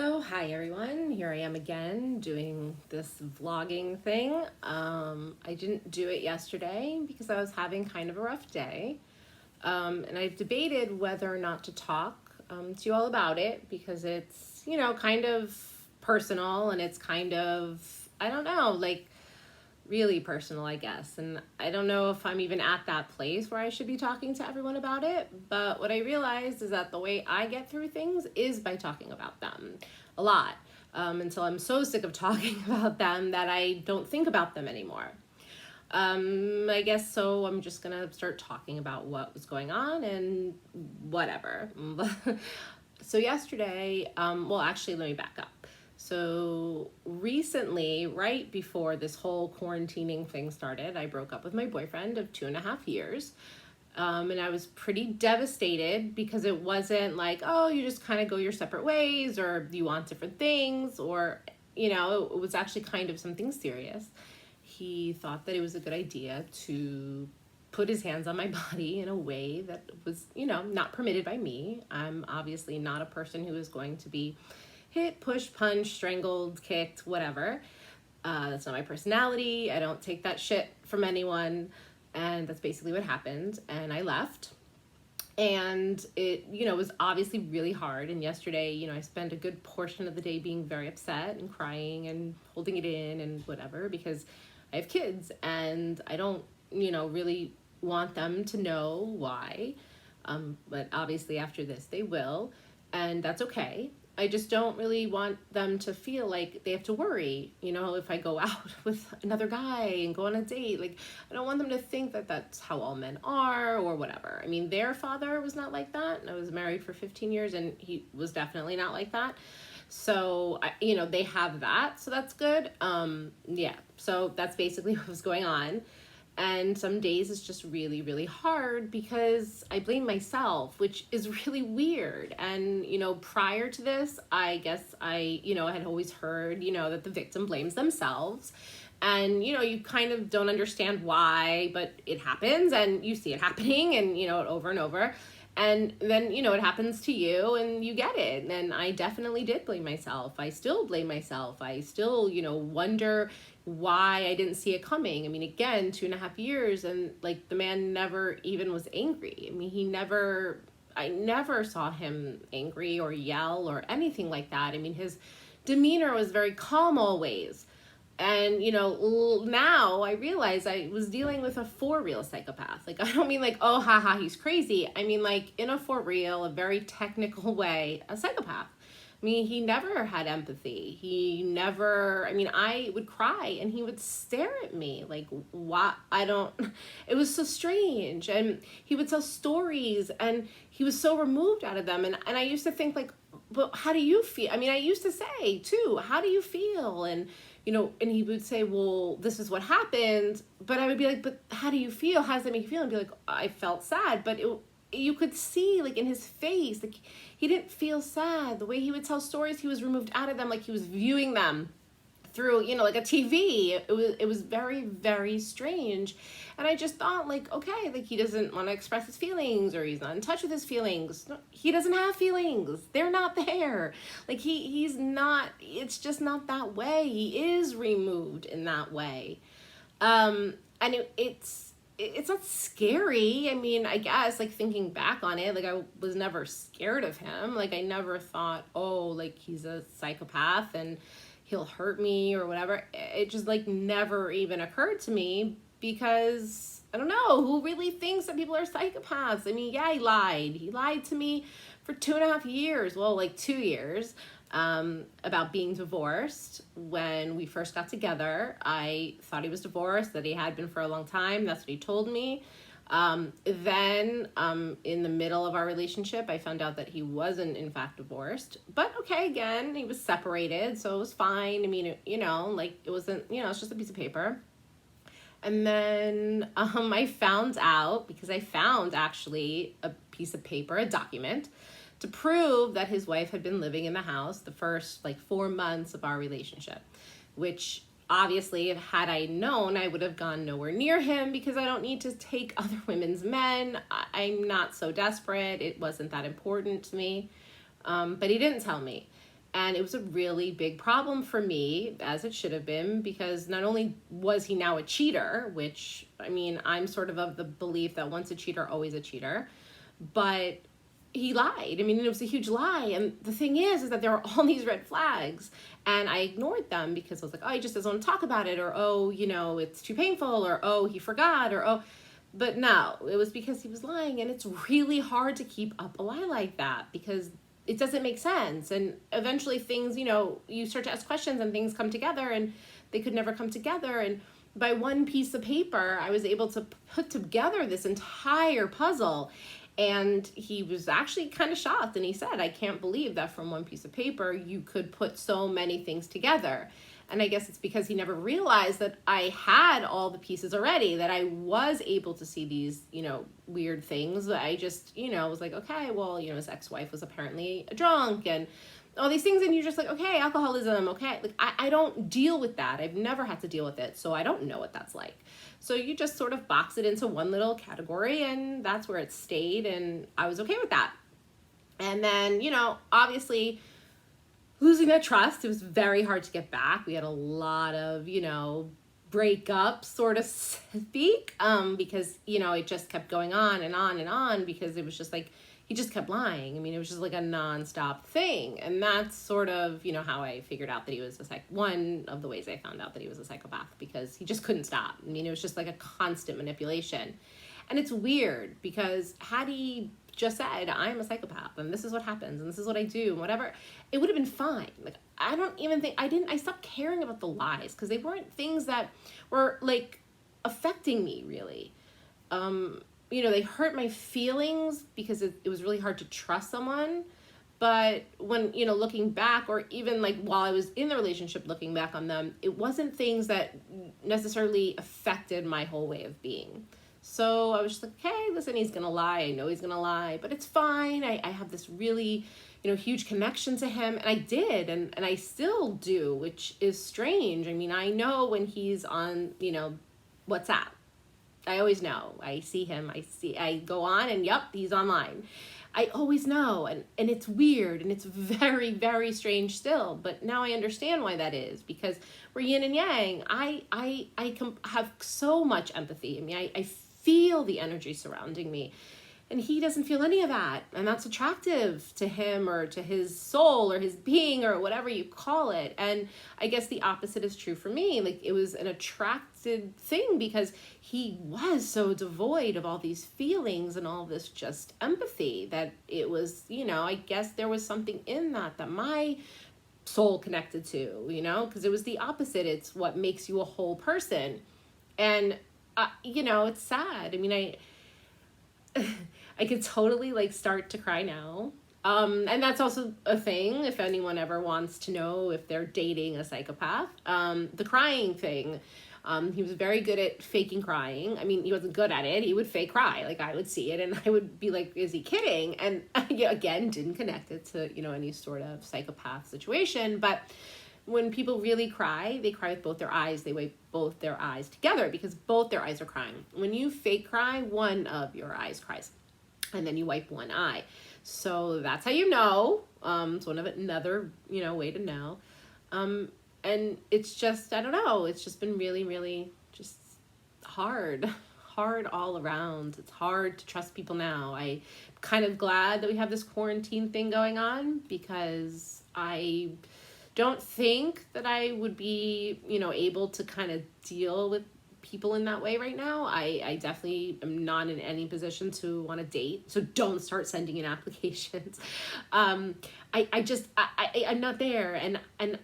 So, hi everyone. Here I am again doing this vlogging thing. I didn't do it yesterday because I was having kind of a rough day. And I've debated whether or not to talk to you all about it because it's, kind of personal and it's kind of, I don't know, like really personal, I guess. And I don't know if I'm even at that place where I should be talking to everyone about it. But what I realized is that the way I get through things is by talking about them a lot, until I'm so sick of talking about them that I don't think about them anymore. I guess so. I'm just gonna start talking about what was going on and whatever. So yesterday, well, actually, let me back up. So recently, right before this whole quarantining thing started, I broke up with my boyfriend of 2.5 years. And I was pretty devastated because it wasn't like, oh, you just kind of go your separate ways or you want different things, or, it was actually kind of something serious. He thought that it was a good idea to put his hands on my body in a way that was, not permitted by me. I'm obviously not a person who is going to be hit, push, punch, strangled, kicked, whatever. That's not my personality. I don't take that shit from anyone. And that's basically what happened. And I left. And it, was obviously really hard. And yesterday, I spent a good portion of the day being very upset and crying and holding it in and whatever, because I have kids and I don't, really want them to know why. But obviously after this, they will. And that's okay. I just don't really want them to feel like they have to worry, if I go out with another guy and go on a date. Like, I don't want them to think that that's how all men are or whatever. I mean, their father was not like that. I was married for 15 years and he was definitely not like that. So, they have that. So that's good. Yeah. So that's basically what was going on. And some days it's just really, really hard because I blame myself, which is really weird. And, prior to this, I guess I had always heard, that the victim blames themselves. And, you kind of don't understand why, but it happens and you see it happening and, over and over. And then, it happens to you and you get it. And I definitely did blame myself. I still blame myself. I still, wonder why I didn't see it coming. I mean, again, 2.5 years and like the man never even was angry. I mean, I never saw him angry or yell or anything like that. I mean, his demeanor was very calm always. And, now I realize I was dealing with a for real psychopath. Like, I don't mean like, oh, haha, he's crazy. I mean, like, in a for real, a very technical way, a psychopath. I mean, he never had empathy. I would cry and he would stare at me like, what? It was so strange. And he would tell stories and he was so removed out of them. And I used to think like, but how do you feel? I mean, I used to say too, how do you feel? And, and he would say, well, this is what happened. But I would be like, but how do you feel? How does that make you feel? And be like, I felt sad. But you could see like in his face, like he didn't feel sad. The way he would tell stories, he was removed out of them, like he was viewing them through, like a TV. It was very, very strange. And I just thought like, okay, like he doesn't want to express his feelings or he's not in touch with his feelings. No, he doesn't have feelings. They're not there. Like he's not, it's just not that way. He is removed in that way. And it's not scary. I mean, I guess like thinking back on it, like I was never scared of him. Like I never thought, oh, like he's a psychopath and he'll hurt me or whatever. It just like never even occurred to me because I don't know, who really thinks that people are psychopaths? I mean, yeah, he lied. He lied to me for 2.5 years. Well, like 2 years. About being divorced. When we first got together, I thought he was divorced, that he had been for a long time. That's what he told me. Then in the middle of our relationship, I found out that he wasn't in fact divorced. But okay, again, he was separated, so it was fine. I mean, like it wasn't, it's just a piece of paper. And then I found out, because I found actually a piece of paper, a document, to prove that his wife had been living in the house the first like 4 months of our relationship, which obviously had I known, I would have gone nowhere near him because I don't need to take other women's men. I'm not so desperate. It wasn't that important to me. But he didn't tell me. And it was a really big problem for me, as it should have been, because not only was he now a cheater, which, I mean, I'm sort of the belief that once a cheater, always a cheater, but he lied. I mean, it was a huge lie. And the thing is that there were all these red flags, and I ignored them because I was like, oh, he just doesn't want to talk about it, or, oh, you know, it's too painful, or, oh, he forgot, or, oh. But no, it was because he was lying. And it's really hard to keep up a lie like that because it doesn't make sense. And eventually things, you know, you start to ask questions and things come together, and they could never come together. And by one piece of paper, I was able to put together this entire puzzle. And he was actually kind of shocked. And he said, I can't believe that from one piece of paper, you could put so many things together. And I guess it's because he never realized that I had all the pieces already, that I was able to see these, you know, weird things. I just, you know, was like, okay, well, you know, his ex-wife was apparently a drunk and all these things. And you're just like, okay, alcoholism, okay. Like, I don't deal with that. I've never had to deal with it. So I don't know what that's like. So you just sort of box it into one little category, and that's where it stayed. And I was okay with that. And then, you know, obviously, losing that trust, it was very hard to get back. We had a lot of, you know, breakups, sort of speak, because, you know, it just kept going on and on and on because it was just like, he just kept lying. I mean, it was just like a nonstop thing. And that's sort of, you know, how I figured out that he was one of the ways I found out that he was a psychopath, because he just couldn't stop. I mean, it was just like a constant manipulation. And it's weird because had he just said, I'm a psychopath and this is what happens and this is what I do and whatever, it would have been fine. Like, I don't even think, I stopped caring about the lies because they weren't things that were like affecting me really. You know, they hurt my feelings because it was really hard to trust someone. But when, you know, looking back, or even like while I was in the relationship, looking back on them, it wasn't things that necessarily affected my whole way of being. So I was just like, hey, listen, he's going to lie. I know he's going to lie, but it's fine. I have this really, you know, huge connection to him. And I did, and I still do, which is strange. I mean, I know when he's on, you know, WhatsApp. I always know. I see him. I go on and yep, he's online. I always know. And it's weird and it's very, very strange still. But now I understand why that is, because we're yin and yang. I have so much empathy. I mean, I feel the energy surrounding me, and he doesn't feel any of that. And that's attractive to him or to his soul or his being or whatever you call it. And I guess the opposite is true for me. Like, it was an attracted thing because he was so devoid of all these feelings and all this just empathy that it was, you know, I guess there was something in that my soul connected to, you know, because it was the opposite. It's what makes you a whole person. And, you know, it's sad. I mean, I could totally like start to cry now. And that's also a thing if anyone ever wants to know if they're dating a psychopath. The crying thing. He was very good at faking crying. I mean, he wasn't good at it. He would fake cry. Like, I would see it and I would be like, is he kidding? And I, again, didn't connect it to, you know, any sort of psychopath situation. But when people really cry, they cry with both their eyes. They wipe both their eyes together because both their eyes are crying. When you fake cry, one of your eyes cries, and then you wipe one eye. So that's how you know. It's another, you know, way to know. And it's just, I don't know, it's just been really, really just hard all around. It's hard to trust people now. I'm kind of glad that we have this quarantine thing going on because I don't think that I would be, you know, able to kind of deal with people in that way right now. I definitely am not in any position to want to date, so don't start sending in applications. I'm not there, and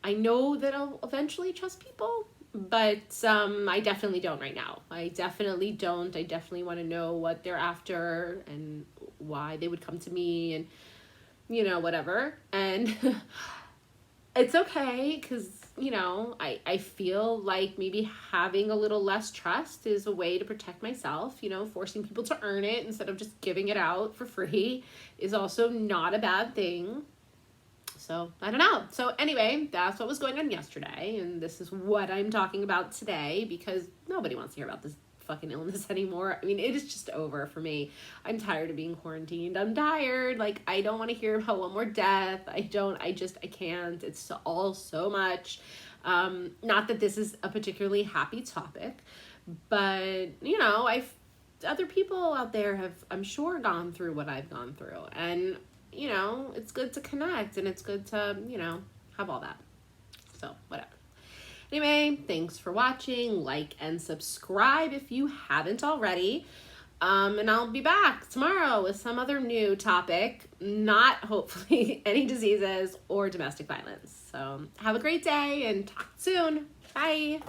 I know that I'll eventually trust people, but I definitely don't right now. I definitely don't. I definitely want to know what they're after and why they would come to me and, you know, whatever. And it's okay because, you know, I feel like maybe having a little less trust is a way to protect myself. You know, forcing people to earn it instead of just giving it out for free is also not a bad thing. So I don't know. So anyway, that's what was going on yesterday. And this is what I'm talking about today because nobody wants to hear about this fucking illness anymore. I mean, it is just over for me. I'm tired of being quarantined. I'm tired. Like, I don't want to hear about one more death. I can't. It's all so much. Not that this is a particularly happy topic, but, you know, other people out there have, I'm sure, gone through what I've gone through. And, you know, it's good to connect, and it's good to, you know, have all that. So, whatever. Anyway, thanks for watching. Like and subscribe if you haven't already. And I'll be back tomorrow with some other new topic, not hopefully any diseases or domestic violence. So have a great day and talk soon. Bye.